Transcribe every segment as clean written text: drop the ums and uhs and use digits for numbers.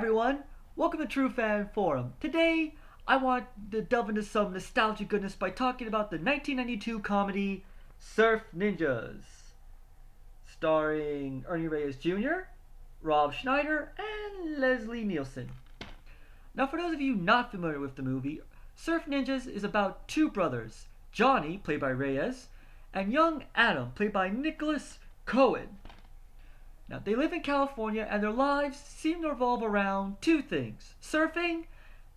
everyone, welcome to True Fan Forum. Today, I want to delve into some nostalgia goodness by talking about the 1992 comedy Surf Ninjas, starring Ernie Reyes Jr., Rob Schneider, and Leslie Nielsen. Now, for those of you not familiar with the movie, Surf Ninjas is about two brothers, Johnny, played by Reyes, and young Adam, played by Nicholas Cohen. Now, they live in California and their lives seem to revolve around two things: surfing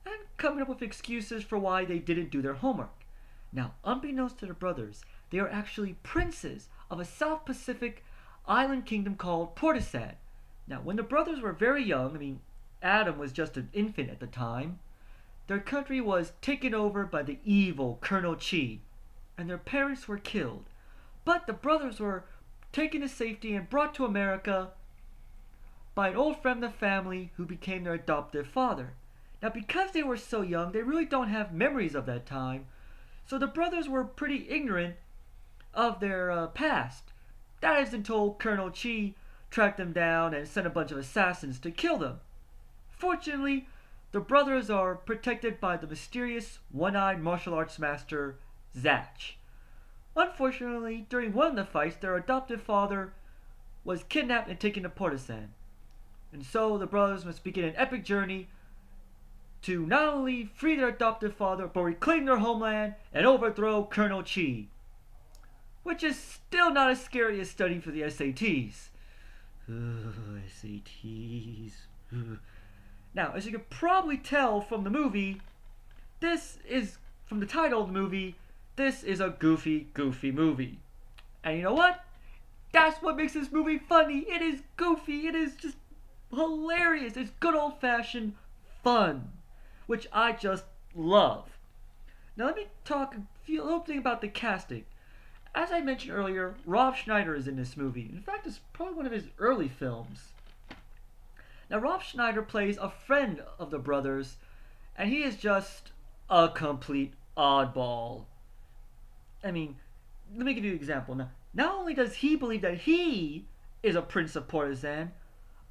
and coming up with excuses for why they didn't do their homework. Now, unbeknownst to their brothers, they are actually princes of a South Pacific island kingdom called Portishead. Now, when the brothers were very young, Adam was just an infant at the time, their country was taken over by the evil Colonel Chi, and their parents were killed. But the brothers were taken to safety and brought to America by an old friend of the family who became their adoptive father. Now, because they were so young, they really don't have memories of that time, so the brothers were pretty ignorant of their past. That is until Colonel Chi tracked them down and sent a bunch of assassins to kill them. Fortunately, the brothers are protected by the mysterious one-eyed martial arts master, Zach. Unfortunately, during one of the fights, their adoptive father was kidnapped and taken to Portishead. And so the brothers must begin an epic journey to not only free their adoptive father, but reclaim their homeland and overthrow Colonel Chi. Which is still not as scary as studying for the SATs. SATs. Now, as you can probably tell from the movie, from the title of the movie, this is a goofy movie. And you know what? That's what makes this movie funny. It is goofy. It is just hilarious. It's good old-fashioned fun, which I just love. Now let me talk a little thing about the casting. As I mentioned earlier, Rob Schneider is in this movie. In fact, it's probably one of his early films. Now, Rob Schneider plays a friend of the brothers, and he is just a complete oddball. Let me give you an example. Now, not only does he believe that he is a prince of Portishead,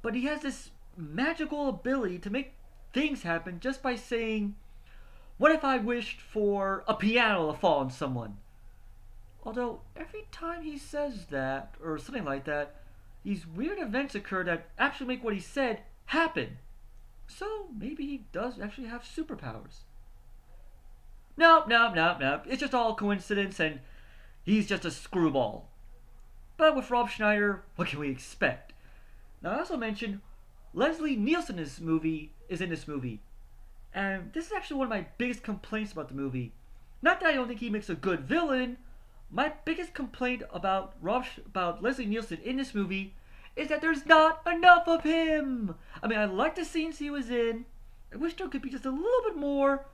but he has this magical ability to make things happen just by saying, "What if I wished for a piano to fall on someone?" Although, every time he says that, or something like that, these weird events occur that actually make what he said happen. So, maybe he does actually have superpowers. No. It's just all coincidence and he's just a screwball. But with Rob Schneider, what can we expect? Now, I also mentioned Leslie Nielsen is in this movie. And this is actually one of my biggest complaints about the movie. Not that I don't think he makes a good villain. My biggest complaint about Leslie Nielsen in this movie is that there's not enough of him. I like the scenes he was in. I wish there could be just a little bit more.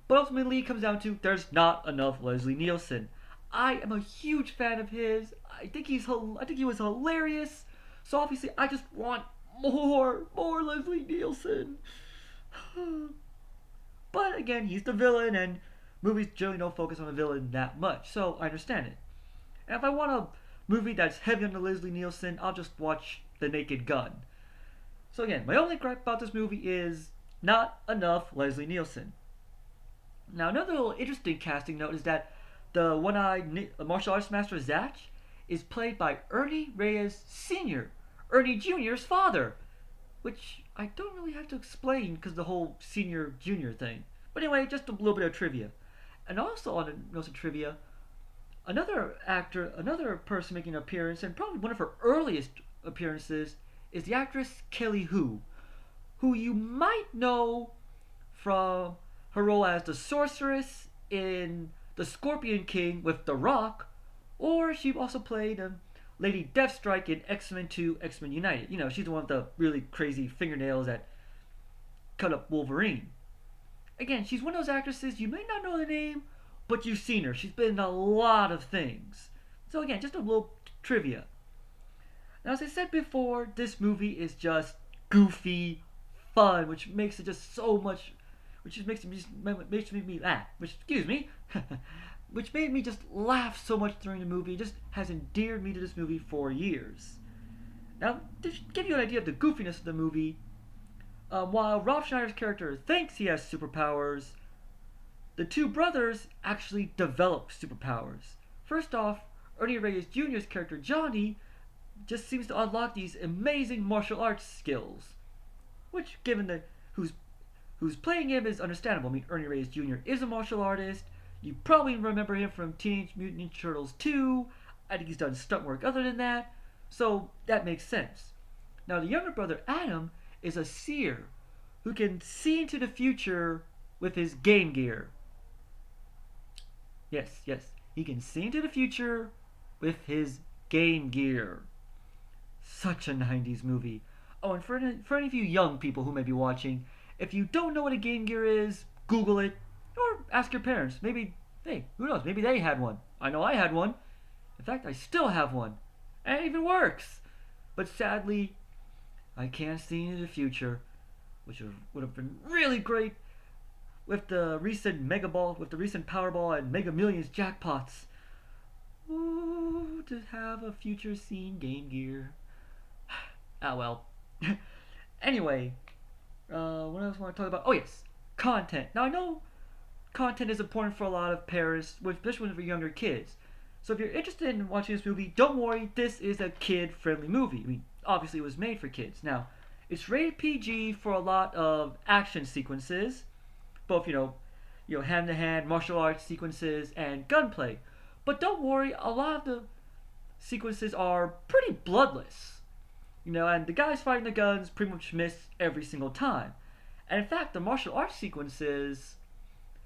But ultimately, it comes down to there's not enough Leslie Nielsen. I am a huge fan of his. I think he was hilarious. So obviously, I just want more Leslie Nielsen. But again, he's the villain, and movies generally don't focus on the villain that much, so I understand it. And if I want a movie that's heavy on the Leslie Nielsen, I'll just watch The Naked Gun. So again, my only gripe about this movie is not enough Leslie Nielsen. Now, another little interesting casting note is that the one-eyed martial arts master Zach is played by Ernie Reyes Sr., Ernie Jr.'s father, which I don't really have to explain because the whole senior-junior thing. But anyway, just a little bit of trivia. And also on the notes of trivia, another person making an appearance, and probably one of her earliest appearances, is the actress Kelly Hu, who you might know from her role as the sorceress in The Scorpion King with The Rock, or she also played Lady Deathstrike in X-Men 2, X-Men United. You know, she's the one with the really crazy fingernails that cut up Wolverine. Again, she's one of those actresses, you may not know the name, but you've seen her. She's been in a lot of things. So again, just a little trivia. Now, as I said before, this movie is just goofy fun, which makes it just so much, which makes me laugh. Which made me just laugh so much during the movie. It just has endeared me to this movie for years. Now, to give you an idea of the goofiness of the movie, While Rob Schneider's character thinks he has superpowers, the two brothers actually develop superpowers. First off, Ernie Reyes Jr.'s character Johnny just seems to unlock these amazing martial arts skills, which, given the who's playing him, is understandable. I mean, Ernie Reyes Jr. is a martial artist. You probably remember him from Teenage Mutant Ninja Turtles 2. I think he's done stunt work other than that, so that makes sense. Now, the younger brother Adam is a seer who can see into the future with his Game Gear. Yes, he can see into the future with his Game Gear. Such a 90s movie. Oh, and for any of you young people who may be watching, if you don't know what a Game Gear is, Google it, or ask your parents. Maybe, hey, who knows, maybe they had one. I know I had one. In fact, I still have one. And it even works. But sadly, I can't see into the future, which would have been really great with the recent Powerball and Mega Millions jackpots. Ooh, to have a future scene Game Gear. Ah, well. Anyway, what else I want to talk about? Oh, yes, content. Now, I know content is important for a lot of parents, especially for younger kids. So if you're interested in watching this movie, don't worry, this is a kid-friendly movie. I mean, obviously it was made for kids. Now, it's rated PG for a lot of action sequences, both, hand-to-hand martial arts sequences and gunplay. But don't worry, a lot of the sequences are pretty bloodless. And the guys fighting the guns pretty much miss every single time. And in fact, the martial arts sequences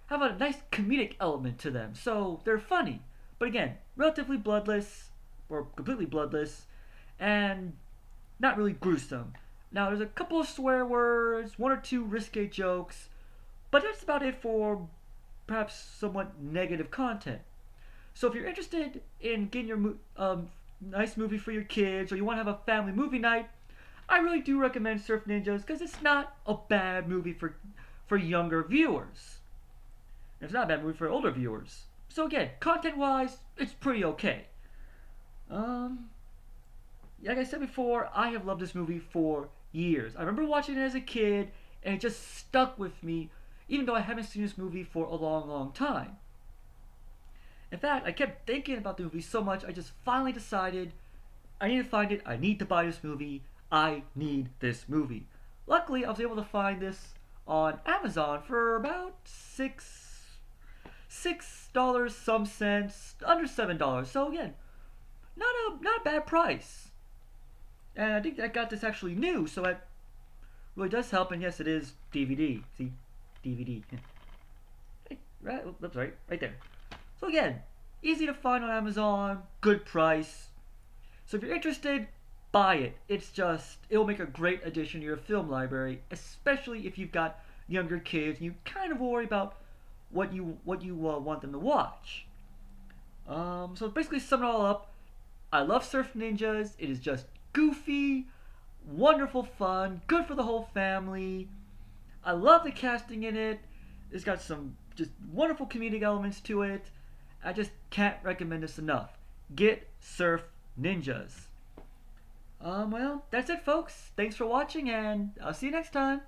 have a nice comedic element to them, so they're funny. But again, relatively bloodless, or completely bloodless, and not really gruesome. Now, there's a couple of swear words, one or two risque jokes, but that's about it for perhaps somewhat negative content. So if you're interested in getting your nice movie for your kids, or you want to have a family movie night, I really do recommend Surf Ninjas, because it's not a bad movie for younger viewers. It's not a bad movie for older viewers. So again, content-wise, it's pretty okay. Like I said before, I have loved this movie for years. I remember watching it as a kid, and it just stuck with me, even though I haven't seen this movie for a long, long time. In fact, I kept thinking about the movie so much, I just finally decided, I need to find it, I need to buy this movie, I need this movie. Luckily, I was able to find this on Amazon for about $6 some cents, under $7. So again, not a bad price. And I think I got this actually new, so it really does help. And yes, it is DVD. See, DVD. Hey, right there. So again, easy to find on Amazon, good price. So if you're interested, buy it. It'll make a great addition to your film library, especially if you've got younger kids and you kind of worry about what you want them to watch. So basically, sum it all up, I love Surf Ninjas. It is just goofy, wonderful fun, good for the whole family. I love the casting in it. It's got some just wonderful comedic elements to it. I just can't recommend this enough. Get Surf Ninjas. Well, that's it, folks. Thanks for watching, and I'll see you next time.